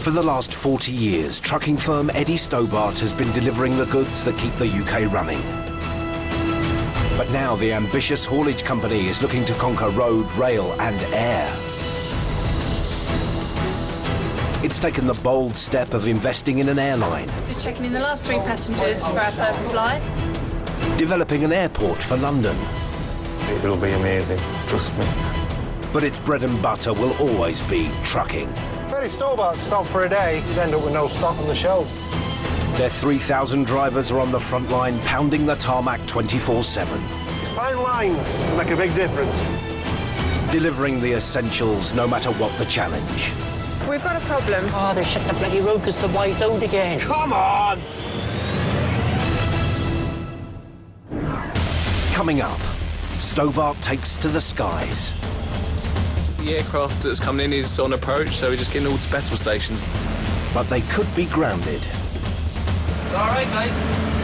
For the last 40 years, trucking firm Stobart has been delivering the goods that keep the UK running. But now the ambitious haulage company is looking to conquer road, rail and air. It's taken the bold step of investing in an airline. Just checking in the last 3 passengers for our first flight. Developing an airport for London. It will be amazing, trust me. But its bread and butter will always be trucking. Very Stobart stopped for a day, you'd end up with no stock on the shelves. Their 3,000 drivers are on the front line, pounding the tarmac 24/7. Fine lines make a big difference. Delivering the essentials no matter what the challenge. We've got a problem. Oh, they shut the bloody road because the white out again. Come on! Coming up, Stobart takes to the skies. The aircraft that's coming in is on approach, so we're just getting all to battle stations. But they could be grounded. All right, guys.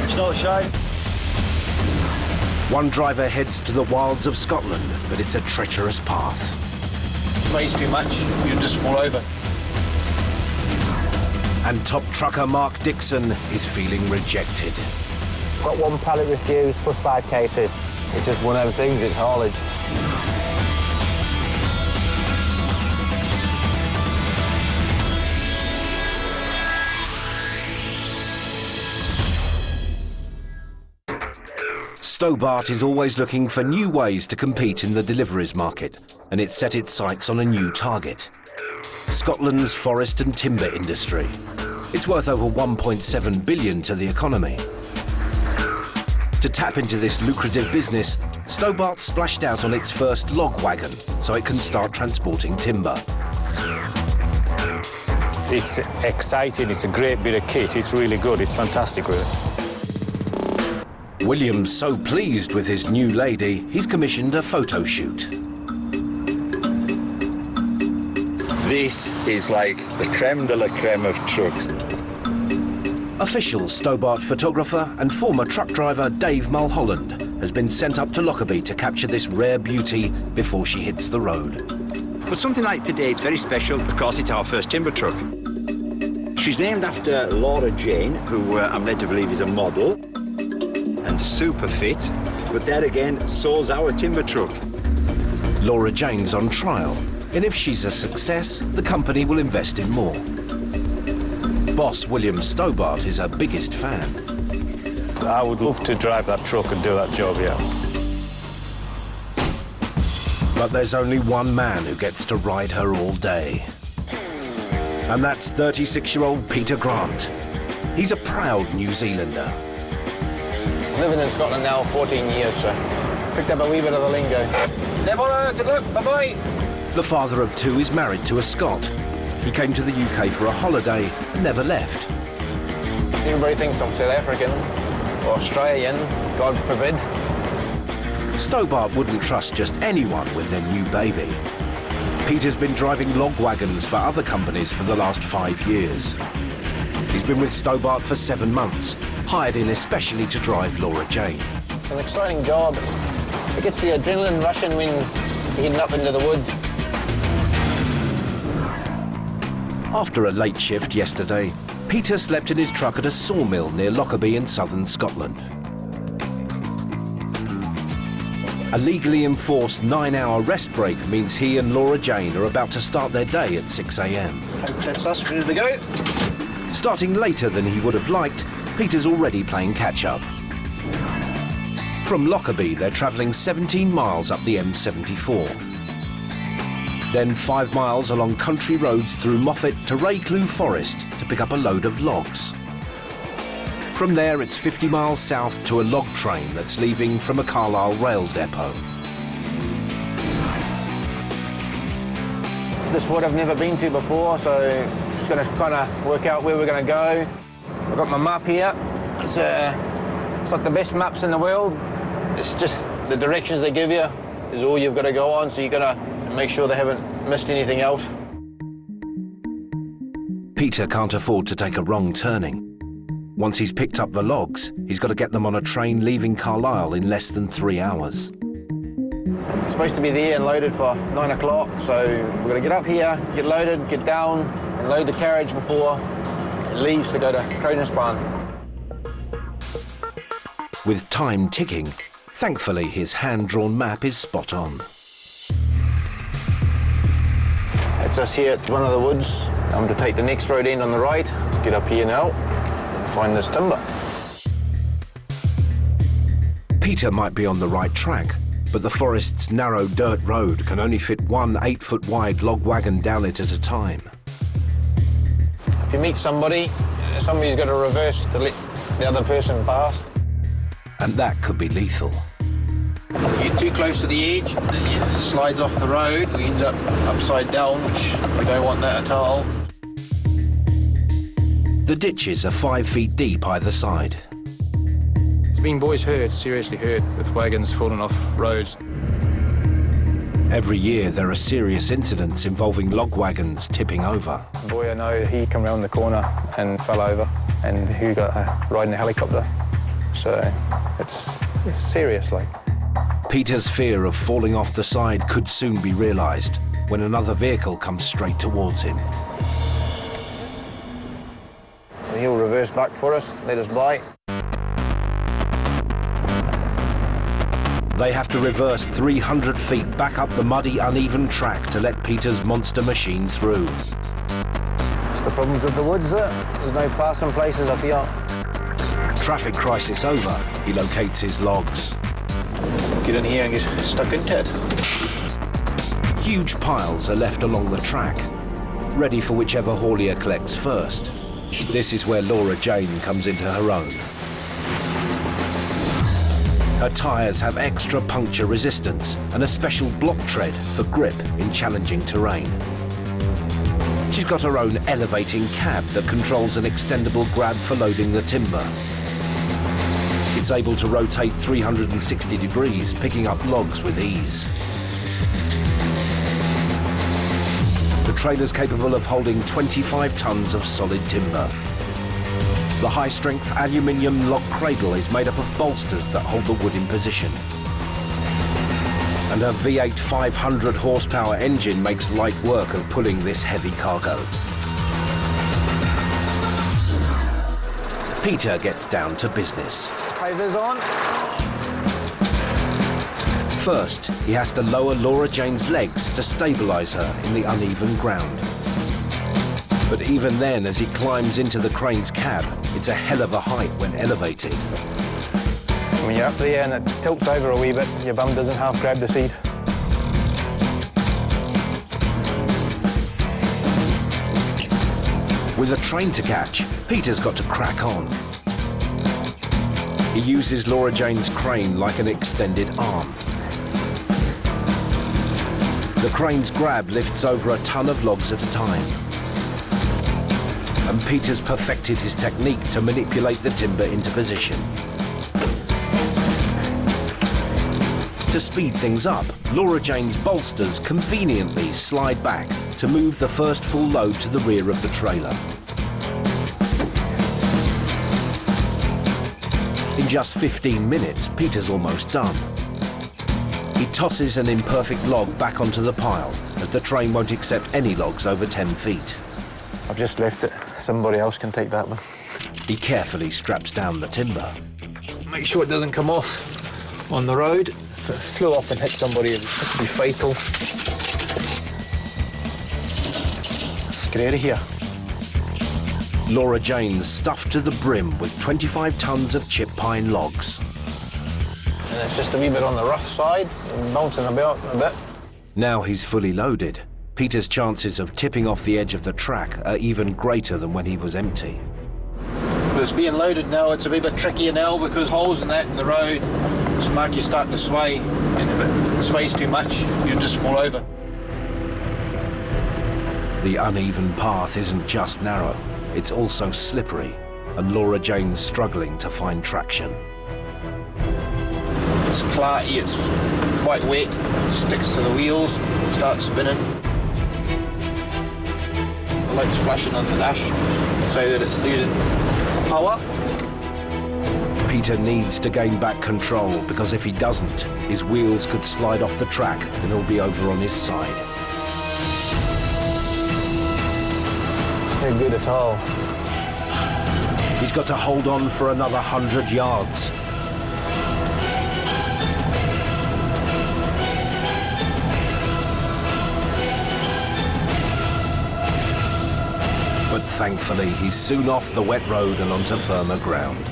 It's not a shame. One driver heads to the wilds of Scotland, but it's a treacherous path. Weighs too much, you'll just fall over. And top trucker Mark Dixon is feeling rejected. Got 1 pallet refused plus 5 cases. It's just one of them things, it's haulage. Stobart is always looking for new ways to compete in the deliveries market, and it's set its sights on a new target. Scotland's forest and timber industry. It's worth over 1.7 billion to the economy. To tap into this lucrative business, Stobart splashed out on its first log wagon so it can start transporting timber. It's exciting, it's a great bit of kit, it's really good, it's fantastic really. William's so pleased with his new lady, he's commissioned a photo shoot. This is like the creme de la creme of trucks. Official Stobart photographer and former truck driver Dave Mulholland has been sent up to Lockerbie to capture this rare beauty before she hits the road. But something like today, it's very special because it's our first timber truck. She's named after Laura Jane, who I'm led to believe is a model, and super fit. But there again, so's our timber truck. Laura Jane's on trial, and if she's a success, the company will invest in more. Boss William Stobart is her biggest fan. I would love to drive that truck and do that job, yeah. But there's only one man who gets to ride her all day. And that's 36-year-old Peter Grant. He's a proud New Zealander. Living in Scotland now 14 years, so picked up a wee bit of the lingo. Deborah, good luck, bye-bye. The father of 2 is married to a Scot. He came to the UK for a holiday and never left. Everybody thinks I'm South African or Australian, God forbid. Stobart wouldn't trust just anyone with their new baby. Peter's been driving log wagons for other companies for the last 5 years. He's been with Stobart for 7 months, hired in especially to drive Laura Jane. It's an exciting job. It gets the adrenaline rushing when you're heading up into the wood. After a late shift yesterday, Peter slept in his truck at a sawmill near Lockerbie in southern Scotland. A legally enforced 9-hour rest break means he and Laura Jane are about to start their day at 6 a.m. That's us, ready to go. Starting later than he would have liked, Peter's already playing catch-up. From Lockerbie, they're travelling 17 miles up the M74. Then 5 miles along country roads through Moffat to Rayclew Forest to pick up a load of logs. From there, it's 50 miles south to a log train that's leaving from a Carlisle rail depot. This wood I've never been to before, so just going to kind of work out where we're going to go. I've got my map here. It's not the best maps in the world. It's just the directions they give you is all you've got to go on, so you've got to make sure they haven't missed anything out. Peter can't afford to take a wrong turning. Once he's picked up the logs, he's got to get them on a train leaving Carlisle in less than 3 hours. It's supposed to be there and loaded for 9 o'clock, so we're going to get up here, get loaded, get down, and load the carriage before it leaves to go to Treacherous barn. With time ticking, thankfully his hand-drawn map is spot on. It's us here at one of the woods. I'm to take the next road in on the right, get up here now, and find this timber. Peter might be on the right track, but the forest's narrow dirt road can only fit one 8-foot-wide log wagon down it at a time. If you meet somebody's got to reverse to let the other person pass. And that could be lethal. If you get too close to the edge, it slides off the road, we end up upside down, which we don't want that at all. The ditches are 5 feet deep either side. There's been boys hurt, seriously hurt, with wagons falling off roads. Every year there are serious incidents involving log wagons tipping over. The boy I know, he came round the corner and fell over, and he got a ride in a helicopter. So it's serious, like. Peter's fear of falling off the side could soon be realised when another vehicle comes straight towards him. He'll reverse back for us, let us by. They have to reverse 300 feet back up the muddy, uneven track to let Peter's monster machine through. It's the problems with the woods, there's no passing places up here. Traffic crisis over, he locates his logs. Get in here and get stuck into it. Huge piles are left along the track, ready for whichever haulier collects first. This is where Laura Jane comes into her own. Her tyres have extra puncture resistance and a special block tread for grip in challenging terrain. She's got her own elevating cab that controls an extendable grab for loading the timber. It's able to rotate 360 degrees, picking up logs with ease. The trailer's capable of holding 25 tons of solid timber. The high-strength aluminium log cradle is made up of bolsters that hold the wood in position. And her V8 500 horsepower engine makes light work of pulling this heavy cargo. Peter gets down to business. High vis on. First, he has to lower Laura Jane's legs to stabilise her in the uneven ground. But even then, as he climbs into the crane's cab, it's a hell of a height when elevated. When you're up there and it tilts over a wee bit, your bum doesn't half grab the seat. With a train to catch, Peter's got to crack on. He uses Laura Jane's crane like an extended arm. The crane's grab lifts over a ton of logs at a time. And Peter's perfected his technique to manipulate the timber into position. To speed things up, Laura Jane's bolsters conveniently slide back to move the first full load to the rear of the trailer. In just 15 minutes, Peter's almost done. He tosses an imperfect log back onto the pile, as the train won't accept any logs over 10 feet. I've just left it. Somebody else can take that one. He carefully straps down the timber. Make sure it doesn't come off on the road. If it flew off and hit somebody, it could be fatal. Let's get out of here. Laura Jane's stuffed to the brim with 25 tons of chip pine logs. And it's just a wee bit on the rough side, bouncing about a bit. Now he's fully loaded. Peter's chances of tipping off the edge of the track are even greater than when he was empty. But it's being loaded now, it's a wee bit trickier now because holes in that in the road just make you start to sway, and if it sways too much, you just fall over. The uneven path isn't just narrow, it's also slippery, and Laura Jane's struggling to find traction. It's clarty, it's quite wet, it sticks to the wheels, starts spinning. The light's flashing on the dash to say that it's losing power. Peter needs to gain back control because if he doesn't, his wheels could slide off the track and he'll be over on his side. No good at all. He's got to hold on for another 100 yards. But thankfully, he's soon off the wet road and onto firmer ground.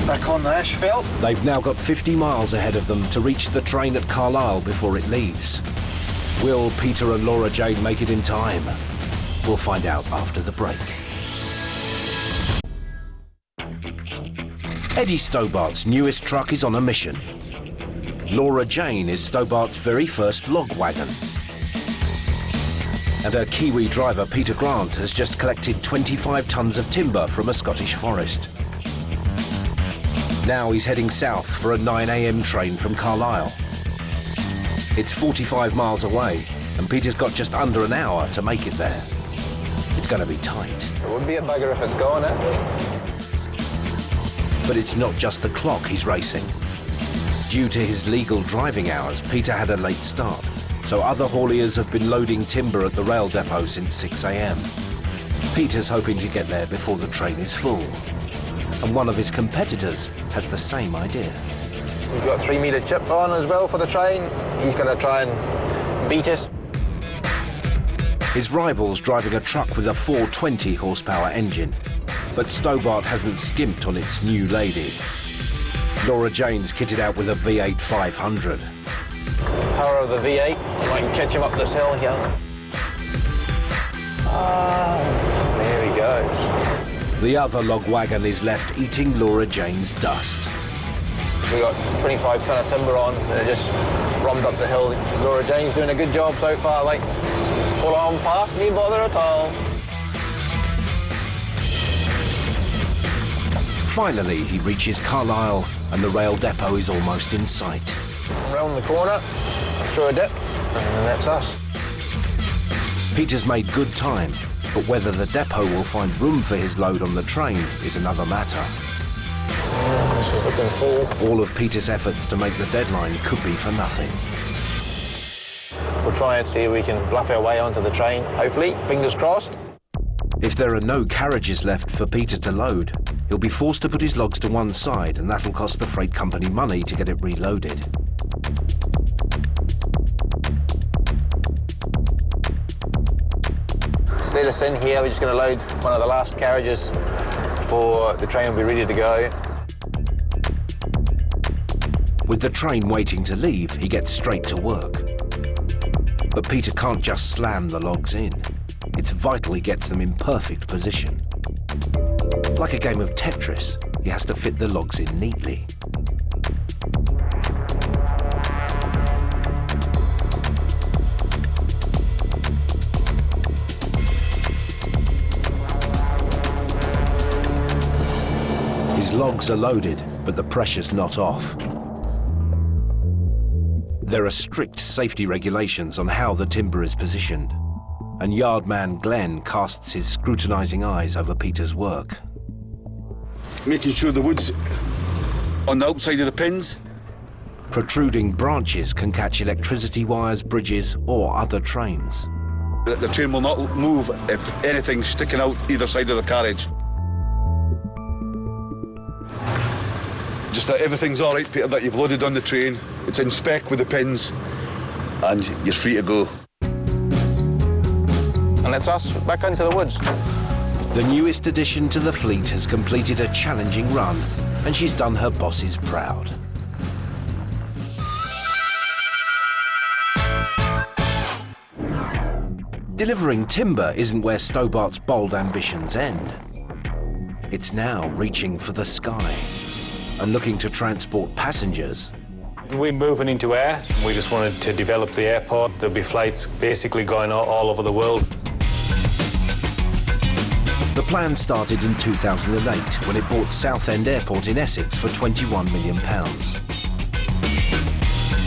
Back on the asphalt. They've now got 50 miles ahead of them to reach the train at Carlisle before it leaves. Will Peter and Laura Jane make it in time? We'll find out after the break. Eddie Stobart's newest truck is on a mission. Laura Jane is Stobart's very first log wagon. And her Kiwi driver, Peter Grant, has just collected 25 tonnes of timber from a Scottish forest. Now he's heading south for a 9 AM train from Carlisle. It's 45 miles away, and Peter's got just under an hour to make it there. It's going to be tight. It would be a bugger if it's gone, eh? But it's not just the clock he's racing. Due to his legal driving hours, Peter had a late start, so other hauliers have been loading timber at the rail depot since 6 AM. Peter's hoping to get there before the train is full. And one of his competitors has the same idea. He's got 3 metre chip on as well for the train. He's going to try and beat us. His rival's driving a truck with a 420 horsepower engine, but Stobart hasn't skimped on its new lady. Laura Jane's kitted out with a V8 500. Power of the V8. I can catch him up this hill here. There he goes. The other log wagon is left eating Laura Jane's dust. We got 25 tonne of timber on, and it just rummed up the hill. Laura Jane's doing a good job so far, like, pull on past, no bother at all. Finally, he reaches Carlisle, and the rail depot is almost in sight. Round the corner, through a dip, and that's us. Peter's made good time, but whether the depot will find room for his load on the train is another matter. Looking full. All of Peter's efforts to make the deadline could be for nothing. We'll try and see if we can bluff our way onto the train, hopefully, fingers crossed. If there are no carriages left for Peter to load, he'll be forced to put his logs to one side, and that'll cost the freight company money to get it reloaded. Let us in here, we're just going to load one of the last carriages before the train will be ready to go. With the train waiting to leave, he gets straight to work. But Peter can't just slam the logs in. It's vital he gets them in perfect position. Like a game of Tetris, he has to fit the logs in neatly. His logs are loaded, but the pressure's not off. There are strict safety regulations on how the timber is positioned, and yardman Glenn casts his scrutinising eyes over Peter's work. Making sure the wood's on the outside of the pins. Protruding branches can catch electricity wires, bridges, or other trains. The train will not move if anything's sticking out either side of the carriage. Just that everything's all right, Peter, that you've loaded on the train. It's in spec with the pins, and you're free to go. And that's us, back into the woods. The newest addition to the fleet has completed a challenging run, and she's done her bosses proud. Delivering timber isn't where Stobart's bold ambitions end. It's now reaching for the sky and looking to transport passengers. We're moving into air. We just wanted to develop the airport. There'll be flights basically going all over the world. The plan started in 2008 when it bought Southend Airport in Essex for £21 million.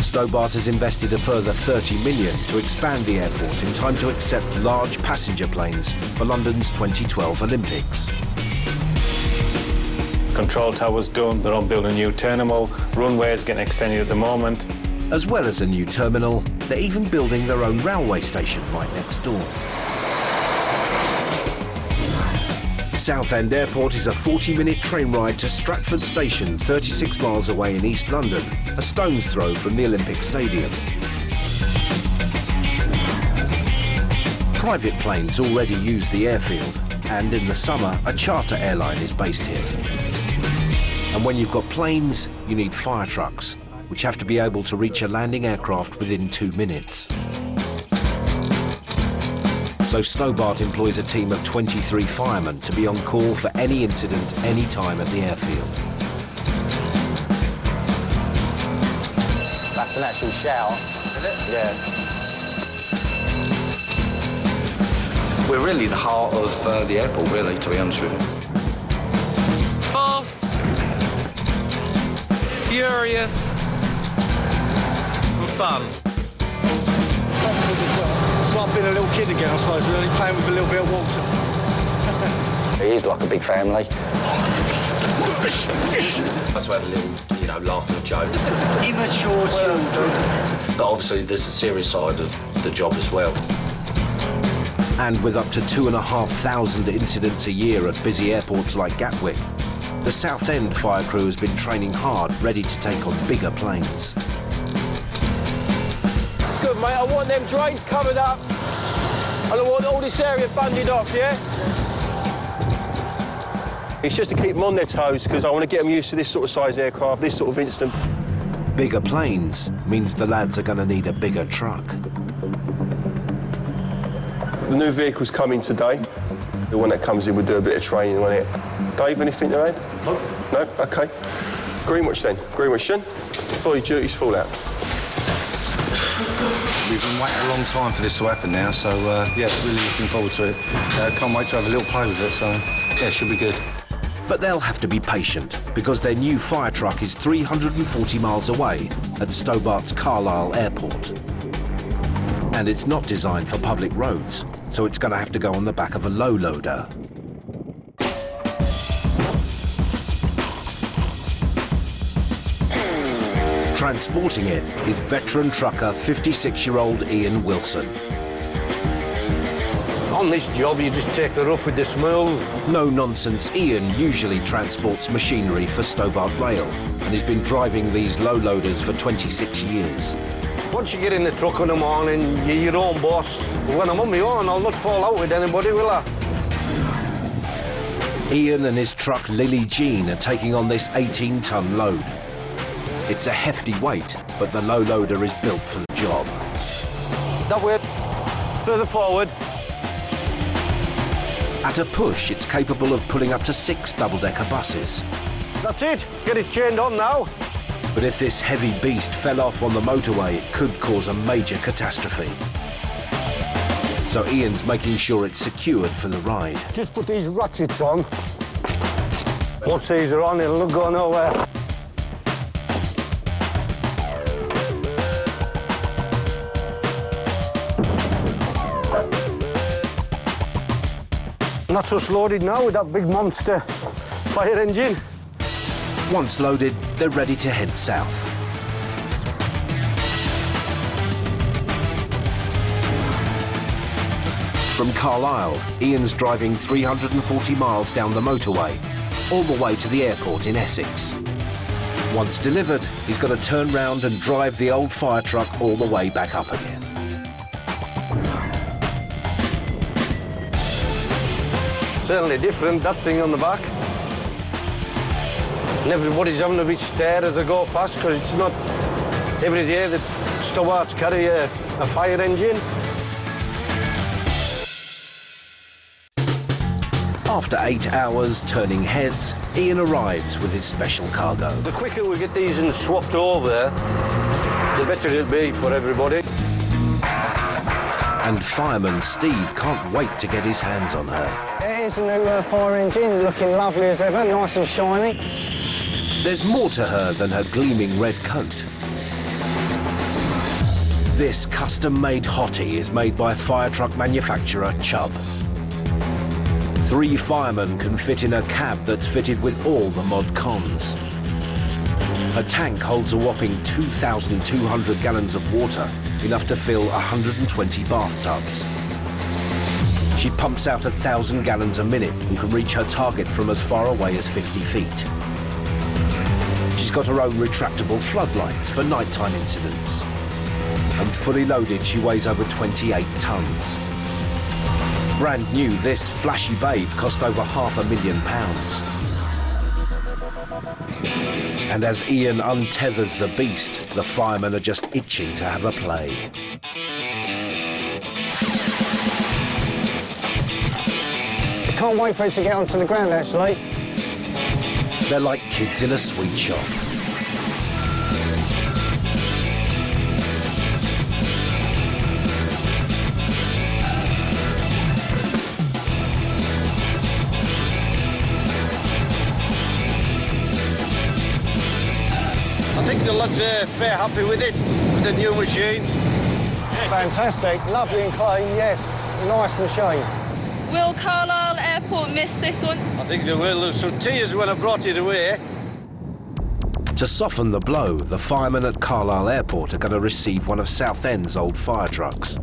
Stobart has invested a further £30 million to expand the airport in time to accept large passenger planes for London's 2012 Olympics. Control tower's done, they're on building a new terminal, runway is getting extended at the moment. As well as a new terminal, They're even building their own railway station right next door. Southend Airport is a 40-minute train ride to Stratford Station, 36 miles away in East London, a stone's throw from the Olympic Stadium. Private planes already use the airfield, and in the summer, a charter airline is based here. And when you've got planes, you need fire trucks, which have to be able to reach a landing aircraft within 2 minutes. So Stobart employs a team of 23 firemen to be on call for any incident, any time at the airfield. That's an actual shower. Is it? Yeah. We're really the heart of the airport, really, to be honest with you. Fast, furious, and fun. It's like being a little kid again, I suppose, really, playing with a little bit of water. It is like a big family. That's why I have a little, you know, laugh and a joke. Immature children. But obviously there's a serious side of the job as well. And with up to 2,500 incidents a year at busy airports like Gatwick, the Southend fire crew has been training hard, ready to take on bigger planes. Good, mate. I want them drains covered up, and I want all this area bundled off, yeah? It's just to keep them on their toes, because I want to get them used to this sort of size aircraft, this sort of incident. Bigger planes means the lads are going to need a bigger truck. The new vehicle's coming today. The one that comes in will do a bit of training on it. Dave, anything to add? No? OK. Greenwich then. Greenwich then. Before your duties fall out. We've been waiting a long time for this to happen now, so, yeah, really looking forward to it. Can't wait to have a little play with it, so, yeah, it should be good. But they'll have to be patient, because their new fire truck is 340 miles away at Stobart's Carlisle Airport. And it's not designed for public roads, so it's going to have to go on the back of a low loader. Transporting it is veteran trucker 56-year-old Ian Wilson. On this job, you just take the rough with the smooth. No nonsense, Ian usually transports machinery for Stobart Rail, and he's been driving these low loaders for 26 years. Once you get in the truck in the morning, you're your own boss. When I'm on my own, I'll not fall out with anybody, will I? Ian and his truck Lily Jean are taking on this 18-ton load. It's a hefty weight, but the low loader is built for the job. That way, further forward. At a push, it's capable of pulling up to 6 double-decker buses. That's it. Get it chained on now. But if this heavy beast fell off on the motorway, it could cause a major catastrophe. So Ian's making sure it's secured for the ride. Just put these ratchets on. Once these are on, it'll go nowhere. And that's us loaded now with that big monster fire engine. Once loaded, they're ready to head south. From Carlisle, Ian's driving 340 miles down the motorway, all the way to the airport in Essex. Once delivered, he's got to turn round and drive the old fire truck all the way back up again. Certainly different, that thing on the back. And everybody's having a bit stare as they go past, because it's not every day that Stobarts carry a fire engine. After 8 hours turning heads, Ian arrives with his special cargo. The quicker we get these and swapped over, the better it'll be for everybody. And fireman Steve can't wait to get his hands on her. It is a new fire engine, looking lovely as ever, nice and shiny. There's more to her than her gleaming red coat. This custom-made hottie is made by fire truck manufacturer Chubb. 3 firemen can fit in a cab that's fitted with all the mod cons. Her tank holds a whopping 2,200 gallons of water enough to fill 120 bathtubs. She pumps out 1,000 gallons a minute and can reach her target from as far away as 50 feet. She's got her own retractable floodlights for nighttime incidents. And fully loaded, she weighs over 28 tons. Brand new, this flashy babe cost over £500,000. And as Ian untethers the beast, the firemen are just itching to have a play. I can't wait for it to get onto the ground, actually. They're like kids in a sweet shop. I think the lads are fair happy with it, with the new machine. Fantastic, lovely and clean, yes, nice machine. Will Carlisle Airport miss this one? I think they will. There's some tears when I brought it away. To soften the blow, the firemen at Carlisle Airport are going to receive one of Southend's old fire trucks.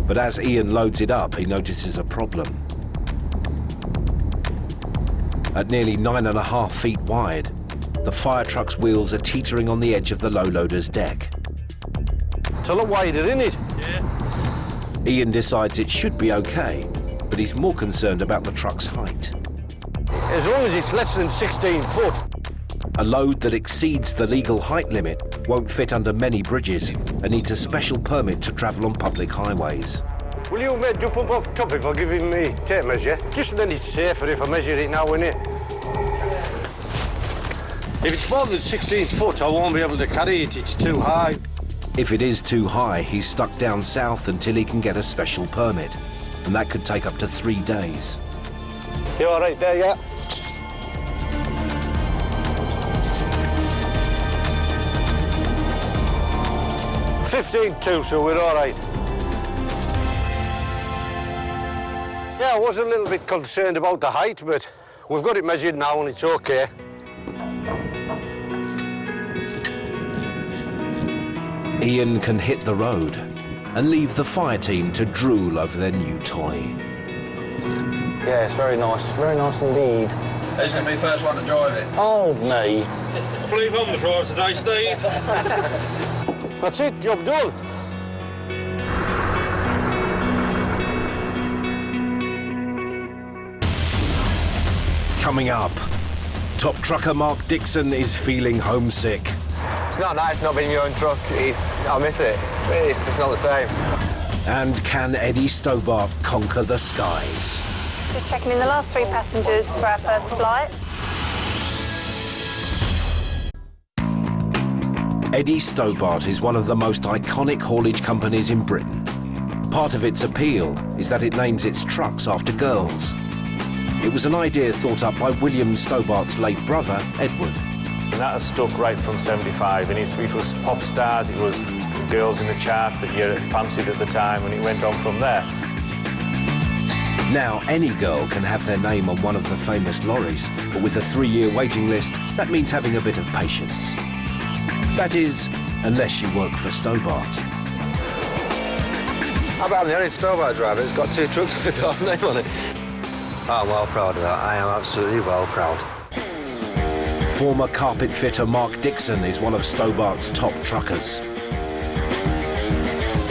But as Ian loads it up, he notices a problem. At nearly 9.5 feet wide, the fire truck's wheels are teetering on the edge of the low-loader's deck. It's a lot wider, isn't it? Yeah. Ian decides it should be okay, but he's more concerned about the truck's height. As long as it's less than 16 foot. A load that exceeds the legal height limit won't fit under many bridges and needs a special permit to travel on public highways. Will you jump up top if I give him me tape measure? Just then it's safer if I measure it now, innit? If it's more than 16 foot, I won't be able to carry it. It's too high. If it is too high, he's stuck down south until he can get a special permit, and that could take up to 3 days. You all right there, yeah? $15.2, so we're all right. Yeah, I was a little bit concerned about the height, but we've got it measured now and it's okay. Ian can hit the road and leave the fire team to drool over their new toy. Yeah, it's very nice indeed. Who's going to be the first one to drive it? Oh, me. I believe I'm the driver today, Steve. That's it, job done. Coming up, top trucker Mark Dixon is feeling homesick. It's not nice not being in your own truck. I miss it. It's just not the same. And can Eddie Stobart conquer the skies? Just checking in the last 3 passengers for our first flight. Eddie Stobart is one of the most iconic haulage companies in Britain. Part of its appeal is that it names its trucks after girls. It was an idea thought up by William Stobart's late brother, Edward. And that has stuck right from 75, and it was pop stars, it was girls in the charts that you fancied at the time, and it went on from there. Now, any girl can have their name on one of the famous lorries, but with a 3-year waiting list, that means having a bit of patience. That is, unless you work for Stobart. How about I'm the only Stobart driver that's got 2 trucks with our name on it? I'm well proud of that. I am absolutely well proud. Former carpet fitter Mark Dixon is one of Stobart's top truckers.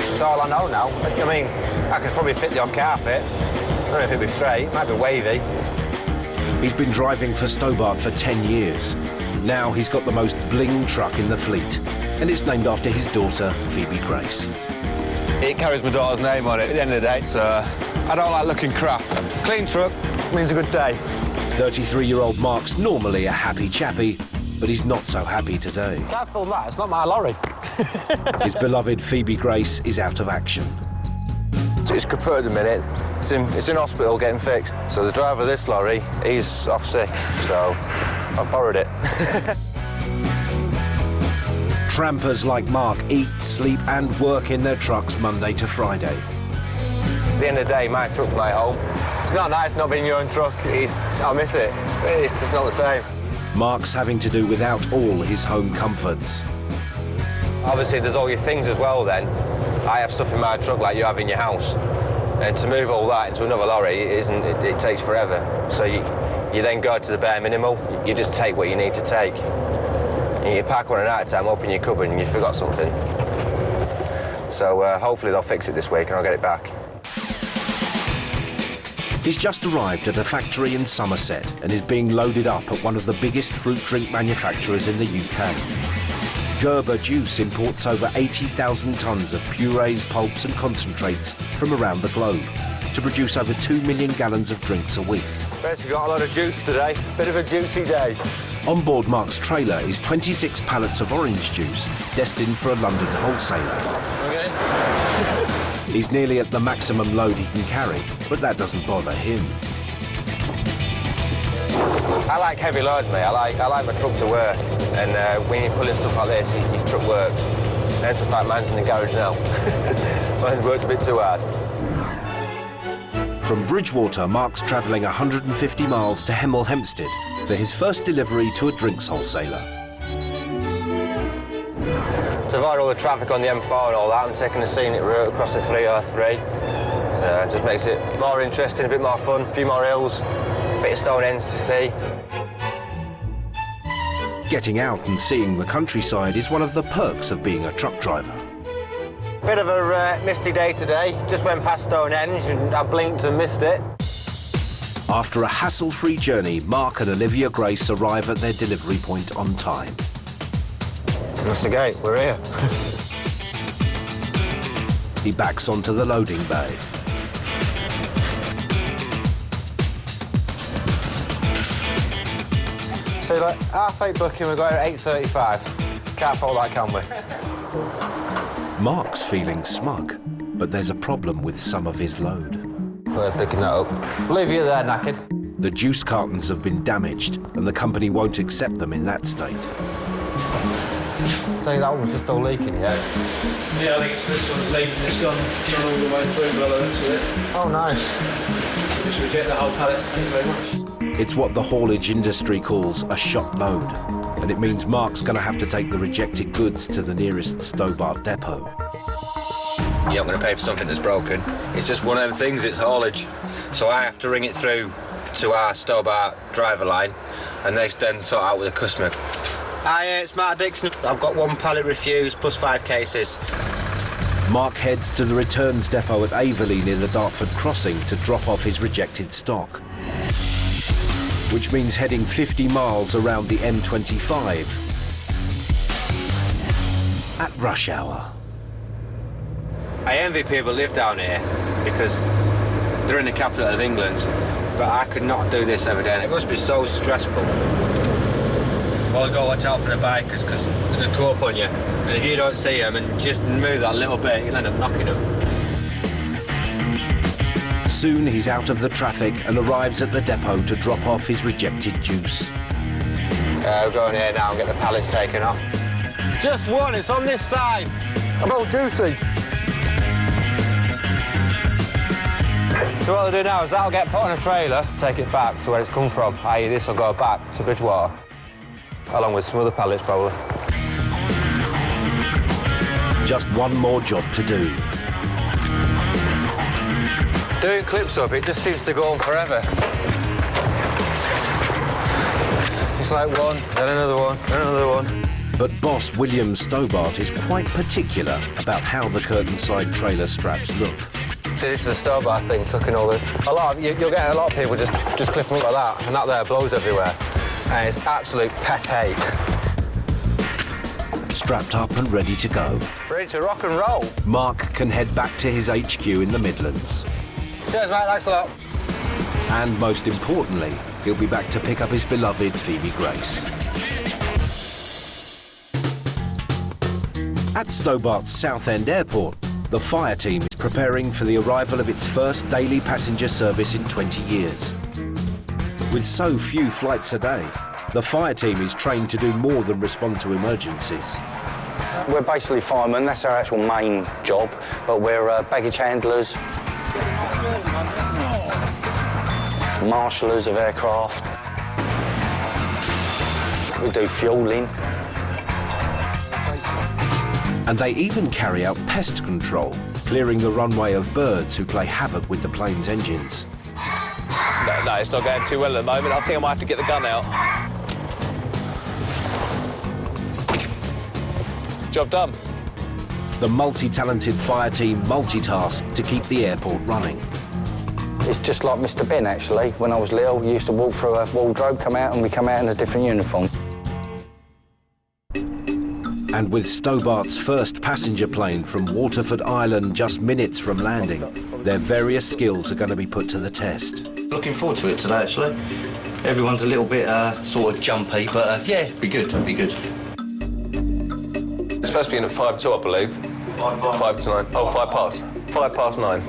That's all I know now. I mean, I could probably fit the odd carpet. I don't know if it'd be straight, it might be wavy. He's been driving for Stobart for 10 years. Now he's got the most bling truck in the fleet, and it's named after his daughter, Phoebe Grace. It carries my daughter's name on it at the end of the day, so I don't like looking crap. Clean truck means a good day. 33-year-old Mark's normally a happy chappy, but he's not so happy today. Can't film that, it's not my lorry. His beloved Phoebe Grace is out of action. It's kaput at the minute. It's in hospital getting fixed. So the driver of this lorry, he's off sick, so I've borrowed it. Trampers like Mark eat, sleep and work in their trucks Monday to Friday. At the end of the day, my truck's my home. It's not nice not being in your own truck. I miss it. It's just not the same. Mark's having to do without all his home comforts. Obviously, there's all your things as well then. I have stuff in my truck like you have in your house. And to move all that into another lorry, it takes forever. So you then go to the bare minimal. You just take what you need to take. And you pack one at a time, open your cupboard, and you forgot something. So hopefully they'll fix it this week and I'll get it back. He's just arrived at a factory in Somerset and is being loaded up at one of the biggest fruit drink manufacturers in the UK. Gerber Juice imports over 80,000 tonnes of purees, pulps and concentrates from around the globe to produce over 2 million gallons of drinks a week. Basically got a lot of juice today. Bit of a juicy day. On board Mark's trailer is 26 pallets of orange juice destined for a London wholesaler. Okay. He's nearly at the maximum load he can carry, but that doesn't bother him. I like heavy loads, mate. I like my truck to work. And when you're pulling stuff like this, your truck works. Hence the fact mine's in the garage now. Mine's worked a bit too hard. From Bridgewater, Mark's travelling 150 miles to Hemel Hempstead for his first delivery to a drinks wholesaler. To avoid all the traffic on the M4 and all that, I'm taking a scenic route across the 303. It just makes it more interesting, a bit more fun, a few more hills, a bit of stone ends to see. Getting out and seeing the countryside is one of the perks of being a truck driver. Bit of a misty day today. Just went past Stonehenge and I blinked and missed it. After a hassle-free journey, Mark and Olivia Grace arrive at their delivery point on time. That's the gate, we're here. He backs onto the loading bay. So like half-8 booking, we've got here at 8:35. Can't fault that, can we? Mark's feeling smug, but there's a problem with some of his load. We're picking that up. Leave you there, knackered. The juice cartons have been damaged, and the company won't accept them in that state. Tell you that one was just all leaking, yeah? Yeah, I think it's this one's leaking. This one gone all the way through by the looks of it. Oh, nice. Just reject the whole pallet. Thank you very much. It's what the haulage industry calls a shot load, and it means Mark's going to have to take the rejected goods to the nearest Stobart depot. You're not going to pay for something that's broken. It's just one of them things, it's haulage. So I have to ring it through to our Stobart driver line, and they then sort out with the customer. Hi, it's Mark Dixon. I've got 1 pallet refused plus 5 cases. Mark heads to the returns depot at Averley near the Dartford crossing to drop off his rejected stock, which means heading 50 miles around the M25 at rush hour. I envy people who live down here because they're in the capital of England, but I could not do this every day, and it must be so stressful. Always got to watch out for the bikers because they just come up on you, and if you don't see them and just move that little bit, you'll end up knocking them. Soon he's out of the traffic and arrives at the depot to drop off his rejected juice. We'll go in here now and get the pallets taken off. Just one, it's on this side. I'm all juicy. So what I'll do now is that'll get put on a trailer, take it back to where it's come from, i.e. this will go back to Bridgewater, along with some other pallets probably. Just one more job to do. Doing clips up, it just seems to go on forever. It's like one, then another one, then another one. But boss William Stobart is quite particular about how the curtain side trailer straps look. See, this is a Stobart thing, tucking all the... You'll get a lot of people just clip them up like that, and that there blows everywhere. And it's absolute pet hate. Strapped up and ready to go. Ready to rock and roll. Mark can head back to his HQ in the Midlands. Cheers, mate, thanks a lot. And most importantly, he'll be back to pick up his beloved Phoebe Grace. At Stobart's Southend Airport, the fire team is preparing for the arrival of its first daily passenger service in 20 years. With so few flights a day, the fire team is trained to do more than respond to emergencies. We're basically firemen, that's our actual main job, but we're baggage handlers, marshallers of aircraft, we do fuelling. And they even carry out pest control, clearing the runway of birds who play havoc with the plane's engines. No, it's not going too well at the moment. I think I might have to get the gun out. Job done. The multi-talented fire team multitask to keep the airport running. It's just like Mr. Ben, actually. When I was little, we used to walk through a wardrobe, come out, and we come out in a different uniform. And with Stobart's first passenger plane from Waterford Island just minutes from landing, their various skills are going to be put to the test. Looking forward to it today, actually. Everyone's a little bit sort of jumpy, but yeah, be good, be good. It's supposed to be in at 5 to, I believe. 5 to 9. Oh, 5 past. 5 past 9.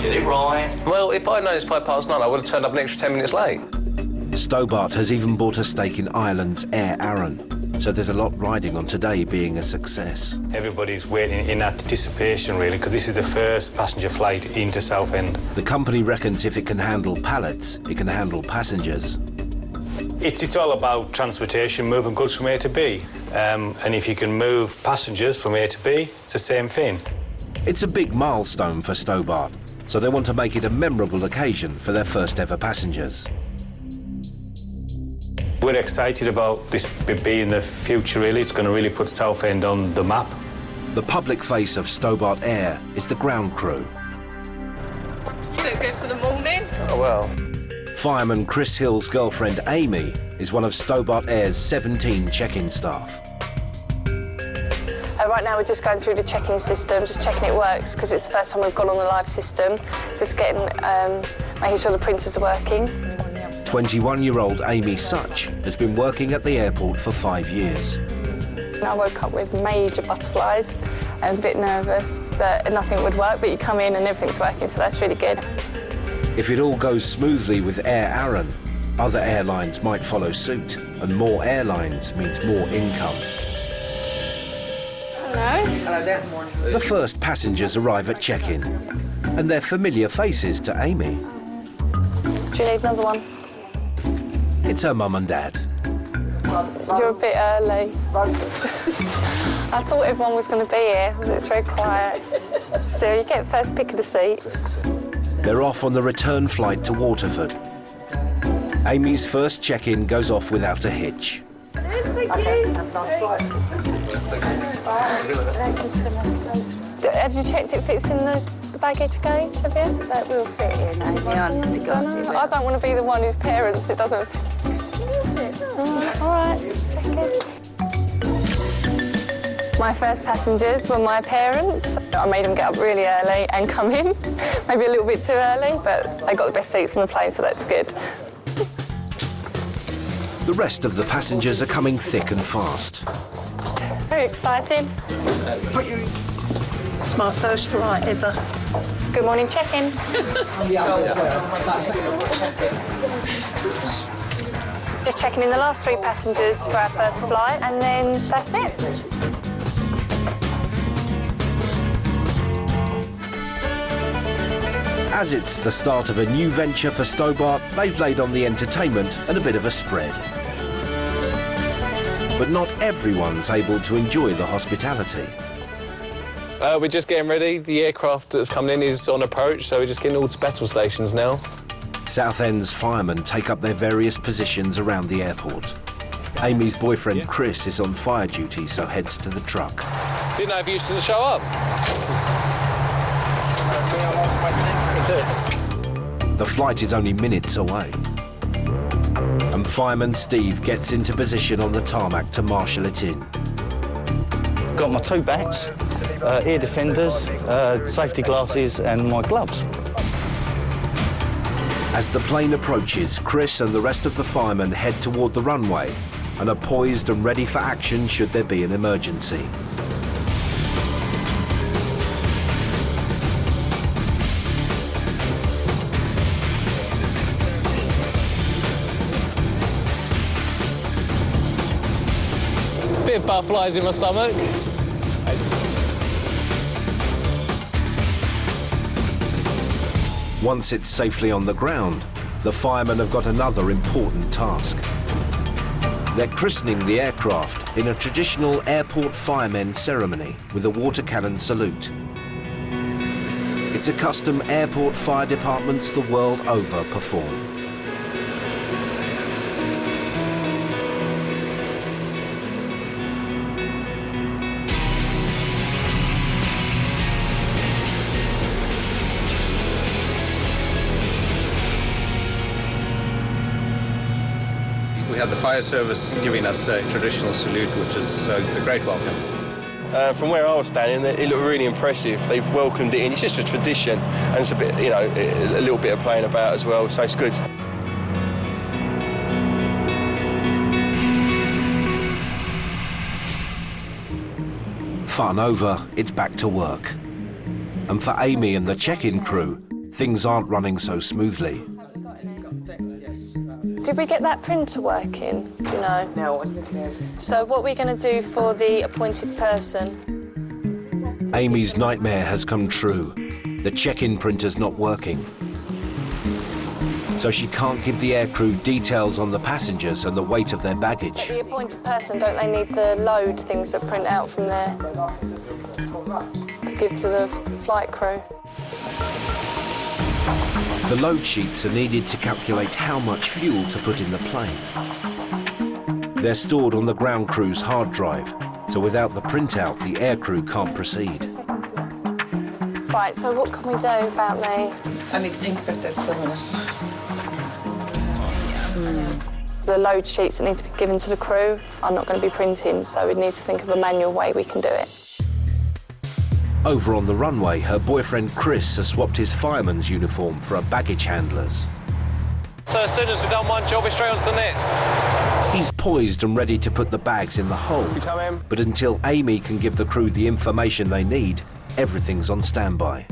Get it right. Well, if I'd known it's 5 past 9, I would have turned up an extra 10 minutes late. Stobart has even bought a stake in Ireland's Air Arran, so there's a lot riding on today being a success. Everybody's waiting in anticipation, really, because this is the first passenger flight into Southend. The company reckons if it can handle pallets, it can handle passengers. It's all about transportation, moving goods from A to B. And if you can move passengers from A to B, it's the same thing. It's a big milestone for Stobart, so they want to make it a memorable occasion for their first ever passengers. We're excited about this being the future, really. It's going to really put Southend on the map. The public face of Stobart Air is the ground crew. You look good for the morning. Oh, well. Fireman Chris Hill's girlfriend Amy is one of Stobart Air's 17 check-in staff. Right now we're just going through the check-in system, just checking it works, because it's the first time we've gone on the live system. Just getting, making sure the printers are working. 21-year-old Amy Such has been working at the airport for 5 years. I woke up with major butterflies and a bit nervous that nothing would work, but you come in and everything's working, so that's really good. If it all goes smoothly with Air Arran, other airlines might follow suit, and more airlines means more income. Hello. Hello there. The first passengers arrive at check-in, and they're familiar faces to Amy. Do you need another one? It's her mum and dad. You're a bit early. I thought everyone was going to be here, but it's very quiet. So you get first pick of the seats. They're off on the return flight to Waterford. Amy's first check-in goes off without a hitch. Have you checked it fits in the baggage gauge, have you? That will fit in, Amy, honest to God. I don't want to be the one whose parents it doesn't... All right, let's check it. My first passengers were my parents. I made them get up really early and come in, maybe a little bit too early, but they got the best seats on the plane, so that's good. The rest of the passengers are coming thick and fast. Very exciting. It's my first flight ever. Good morning, check-in. Just checking in the last 3 passengers for our first flight, and then that's it. As it's the start of a new venture for Stobart, they've laid on the entertainment and a bit of a spread. But not everyone's able to enjoy the hospitality. We're just getting ready. The aircraft that's coming in is on approach, so we're just getting all to battle stations now. Southend's firemen take up their various positions around the airport. Amy's boyfriend Chris is on fire duty, so heads to the truck. Didn't know if you used to show up. The flight is only minutes away. And fireman Steve gets into position on the tarmac to marshal it in. Got my 2 bats, ear defenders, safety glasses and my gloves. As the plane approaches, Chris and the rest of the firemen head toward the runway and are poised and ready for action should there be an emergency. Bit of butterflies in my stomach. Once it's safely on the ground, the firemen have got another important task. They're christening the aircraft in a traditional airport firemen ceremony with a water cannon salute. It's a custom airport fire departments the world over perform. We had the fire service giving us a traditional salute, which is a great welcome. From where I was standing, it looked really impressive. They've welcomed it in. It's just a tradition, and it's a bit, you know, a little bit of playing about as well, so it's good. Fun over, it's back to work. And for Amy and the check-in crew, things aren't running so smoothly. Did we get that printer working, do you know? No, it wasn't the case. So what are we going to do for the appointed person? Amy's nightmare has come true. The check-in printer's not working. So she can't give the aircrew details on the passengers and the weight of their baggage. The appointed person, don't they need the load things that print out from there to give to the flight crew? The load sheets are needed to calculate how much fuel to put in the plane. They're stored on the ground crew's hard drive, so without the printout, the aircrew can't proceed. Right, so what can we do about I need to think about this for a minute. the load sheets that need to be given to the crew are not going to be printing, so we need to think of a manual way we can do it. Over on the runway, her boyfriend Chris has swapped his fireman's uniform for a baggage handler's. So as soon as we've done one job, we're straight on to the next. He's poised and ready to put the bags in the hold. You come in. But until Amy can give the crew the information they need, everything's on standby.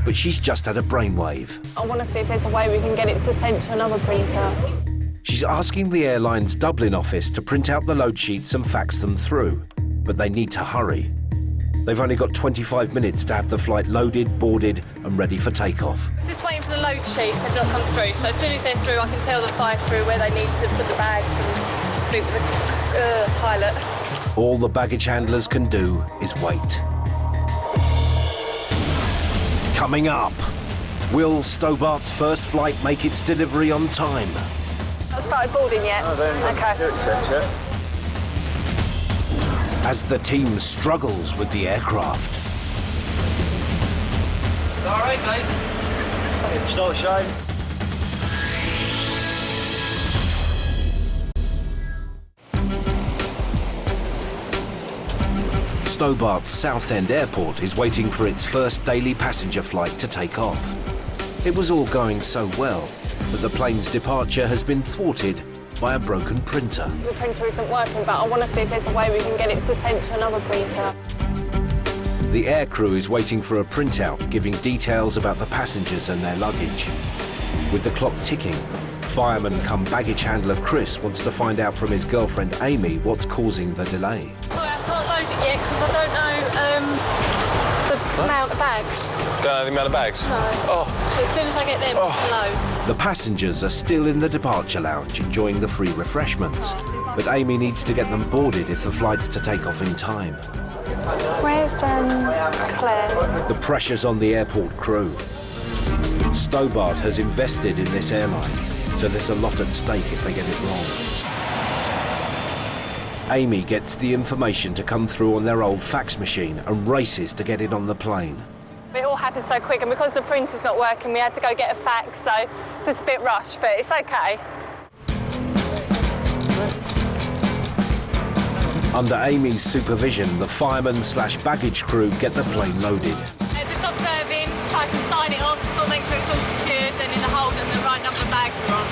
But she's just had a brainwave. I want to see if there's a way we can get it to send to another printer. She's asking the airline's Dublin office to print out the load sheets and fax them through. But they need to hurry. They've only got 25 minutes to have the flight loaded, boarded and ready for takeoff. Just waiting for the load sheets, they've not come through. So as soon as they're through, I can tell the flight crew where they need to put the bags and speak with the pilot. All the baggage handlers can do is wait. Coming up, will Stobart's first flight make its delivery on time? Not started boarding yet? Okay. As the team struggles with the aircraft. All right, guys. Start showing. Stobart's Southend Airport is waiting for its first daily passenger flight to take off. It was all going so well, but the plane's departure has been thwarted by a broken printer. The printer isn't working, but I want to see if there's a way we can get it to send to another printer. The aircrew is waiting for a printout giving details about the passengers and their luggage. With the clock ticking, fireman come baggage handler Chris wants to find out from his girlfriend Amy what's causing the delay. Sorry, I can't load it yet because I don't know the amount of bags. Don't know the amount of bags? No. Oh. As soon as I get them, I can load. The passengers are still in the departure lounge enjoying the free refreshments, but Amy needs to get them boarded if the flight's to take off in time. Where's Claire? The pressure's on the airport crew. Stobart has invested in this airline, so there's a lot at stake if they get it wrong. Amy gets the information to come through on their old fax machine and races to get it on the plane. It all happened so quick, and because the printer's not working, we had to go get a fax, so it's just a bit rushed, but it's okay. Under Amy's supervision, the fireman/baggage crew get the plane loaded. Just observing, I can sign it off, just got to make sure it's all secured and in the hold and the right number of bags are on.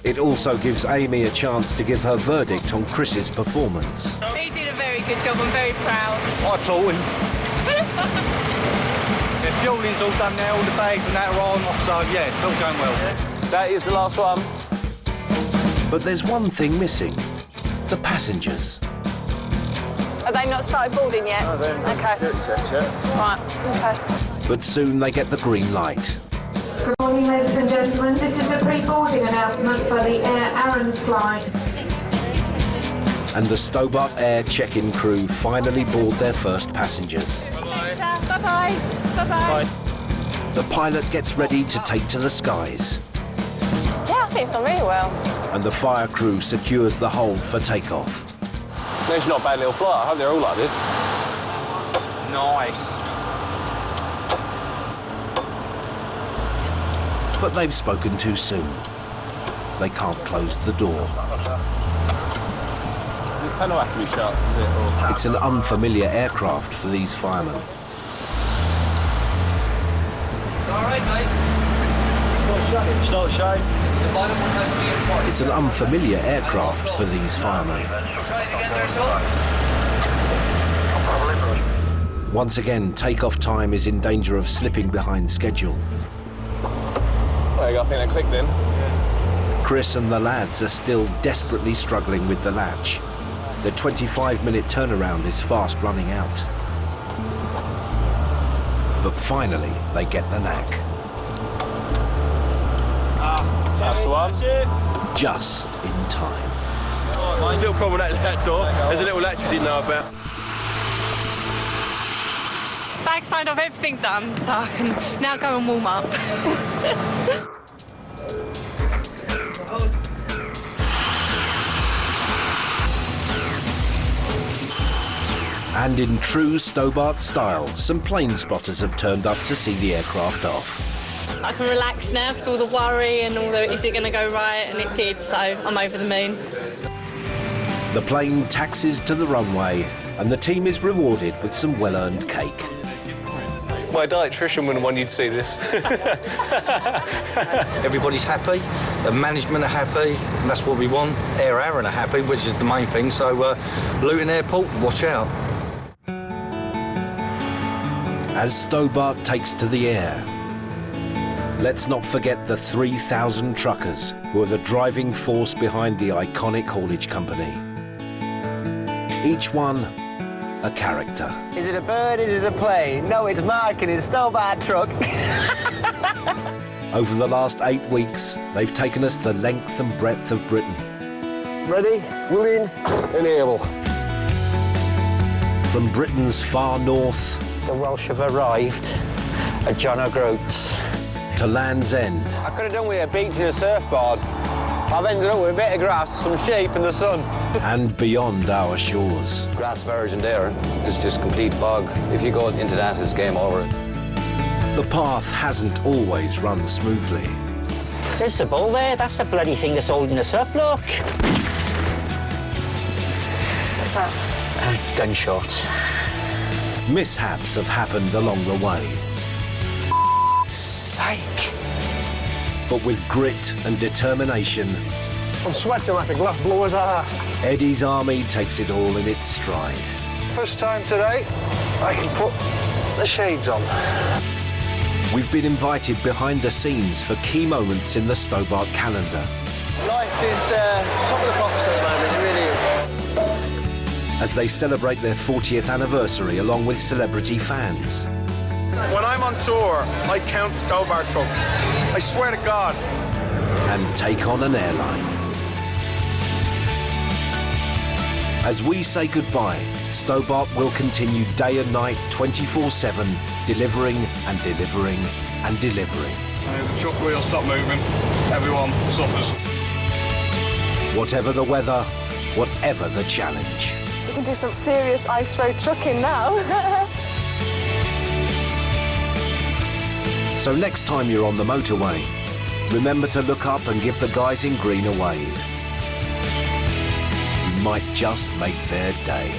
It also gives Amy a chance to give her verdict on Chris's performance. He did a very good job, I'm very proud. I taught him. The fueling's all done now, all the bags and that are on off, so yeah, it's all going well. That is the last one. But there's one thing missing. The passengers. Are they not started boarding yet? No, they're okay. Right, okay. But soon they get the green light. Good morning, ladies and gentlemen. This is a pre-boarding announcement for the Air Arran flight. And the Stobart Air check-in crew finally board their first passengers. Bye-bye. Bye-bye. The pilot gets ready to take to the skies. Yeah, I think it's done really well. And the fire crew secures the hold for takeoff. It's not a bad little flight. I hope they're all like this. Nice. But they've spoken too soon. They can't close the door. This panel have to be shut, is it? Or... It's an unfamiliar aircraft for these firemen. All right, guys. It's not showing. The bottom one has to be in front. It's an unfamiliar aircraft for these firemen. Try it again there, son. Once again, takeoff time is in danger of slipping behind schedule. There you go, I think that clicked in. Chris and the lads are still desperately struggling with the latch. The 25-minute turnaround is fast running out. But finally, they get the knack. That's the one. Just in time. Oh, little problem with that door. There's a little latch we didn't know about. Backside of everything done, so I can now go and warm up. And in true Stobart style, some plane spotters have turned up to see the aircraft off. I can relax now because all the worry and all the is it going to go right, and it did, so I'm over the moon. The plane taxis to the runway and the team is rewarded with some well-earned cake. My dietitian wouldn't want you to see this. Everybody's happy, the management are happy, and that's what we want. Air Aaron are happy, which is the main thing, so Luton Airport, watch out. As Stobart takes to the air, let's not forget the 3,000 truckers who are the driving force behind the iconic haulage company. Each one a character. Is it a bird? Is it a plane? No, it's Mark in his Stobart truck. Over the last 8 weeks, they've taken us the length and breadth of Britain. Ready, willing, and able. From Britain's far north... The Welsh have arrived at John O'Groats. ...to Land's End. I could have done with a beach and a surfboard. I've ended up with a bit of grass, some sheep and the sun. And beyond our shores. Grass virgin there is just complete bog. If you go into that, it's game over. The path hasn't always run smoothly. There's the bull there. That's the bloody thing that's holding us up, look. What's that? A gunshot. Mishaps have happened along the way. Sake. But with grit and determination, I'm sweating like a glass blower's ass. Eddie's army takes it all in its stride. First time today, I can put the shades on. We've been invited behind the scenes for key moments in the Stobart calendar. Life is top of the pops at the moment, it really is. As they celebrate their 40th anniversary along with celebrity fans. When I'm on tour, I count Stobart trucks. I swear to God. And take on an airline. As we say goodbye, Stobart will continue day and night, 24/7, delivering and delivering and delivering. And if the truck wheels stop moving, everyone suffers. Whatever the weather, whatever the challenge. We can do some serious ice road trucking now. So next time you're on the motorway, remember to look up and give the guys in green a wave. You might just make their day.